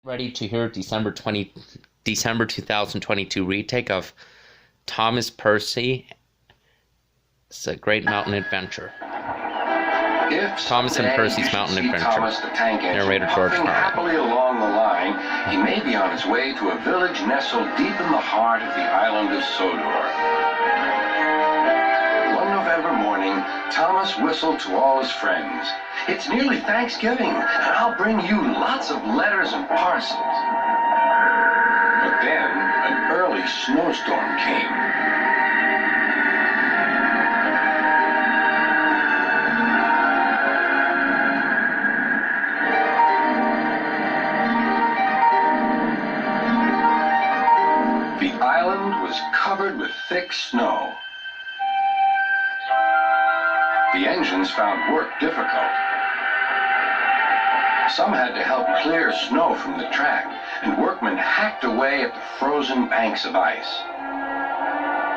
Ready to hear December 2022 retake of Percy. It's a great mountain adventure. Thomas and Percy's Mountain Adventure. Thomas the Tank Engine Narrator George puffing Carlin. happily along the line, he may be on his way to a village nestled deep in the heart of the island of Sodor. One November morning, Thomas whistled to all his friends. "It's nearly Thanksgiving, and I'll bring you lots of letters and parcels." But then, an early snowstorm came. The island was covered with thick snow. The engines found work difficult. Some had to help clear snow from the track, and workmen hacked away at the frozen banks of ice.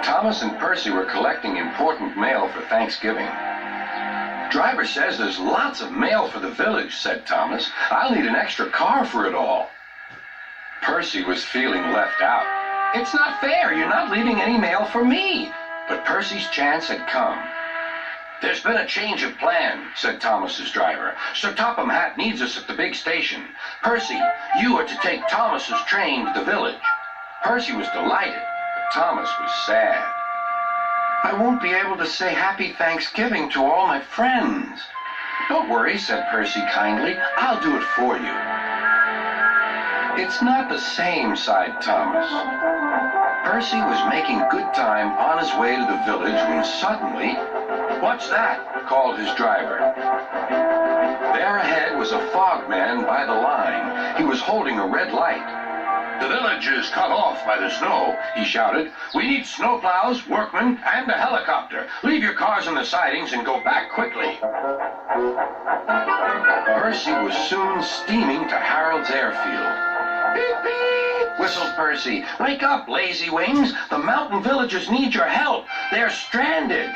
Thomas and Percy were collecting important mail for Thanksgiving. "Driver says there's lots of mail for the village," said Thomas. "I'll need an extra car for it all." Percy was feeling left out. "It's not fair. You're not leaving any mail for me." But Percy's chance had come. "There's been a change of plan," said Thomas's driver. "Sir Topham Hatt needs us at the big station. Percy, you are to take Thomas's train to the village." Percy was delighted, but Thomas was sad. "I won't be able to say Happy Thanksgiving to all my friends." "Don't worry," said Percy kindly. "I'll do it for you." "It's not the same," sighed Thomas. Percy was making good time on his way to the village when suddenly, "What's that?" called his driver. There ahead was a fogman by the line. He was holding a red light. "The village is cut off by the snow," he shouted. "We need snowplows, workmen, and a helicopter. Leave your cars on the sidings and go back quickly." Percy was soon steaming to Harold's airfield. "Beep, beep," whistled Percy. "Wake up, lazy wings. The mountain villagers need your help. They're stranded."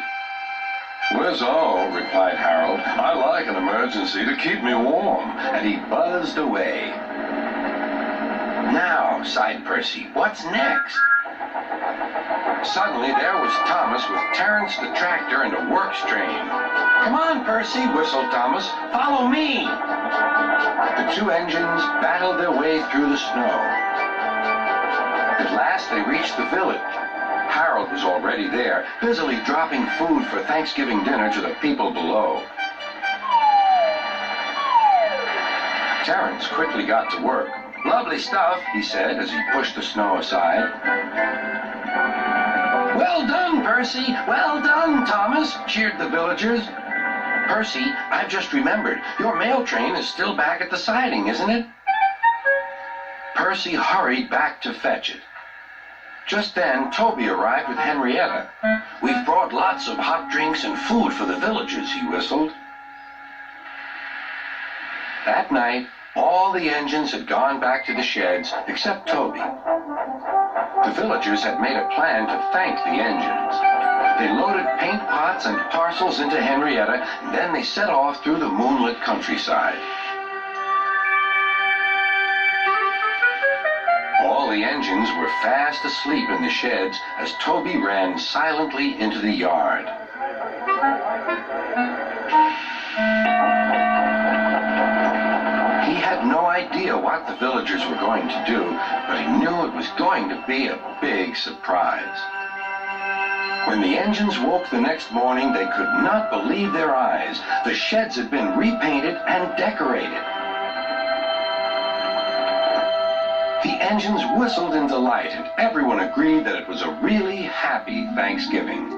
"Whiz-oh," replied Harold. "I like an emergency to keep me warm." And he buzzed away. "Now," sighed Percy, "what's next?" Suddenly there was Thomas with Terence the tractor and a works train. "Come on, Percy," whistled Thomas. "Follow me." The two engines battled their way through the snow. At last they reached the village. Harold was already there, busily dropping food for Thanksgiving dinner to the people below. Terence quickly got to work. "Lovely stuff," he said as he pushed the snow aside. "Well done, Percy! Well done, Thomas!" cheered the villagers. "Percy, I've just remembered, your mail train is still back at the siding, isn't it?" Percy hurried back to fetch it. Just then, Toby arrived with Henrietta. "We've brought lots of hot drinks and food for the villagers," he whistled. That night, all the engines had gone back to the sheds except Toby. The villagers had made a plan to thank the engines. They loaded paint pots and parcels into Henrietta, and then they set off through the moonlit countryside. All the engines were fast asleep in the sheds as Toby ran silently into the yard. He had no idea what the villagers were going to do, but he knew it was going to be a big surprise. When the engines woke the next morning, they could not believe their eyes. The sheds had been repainted and decorated. The engines whistled in delight, and everyone agreed that it was a really happy Thanksgiving.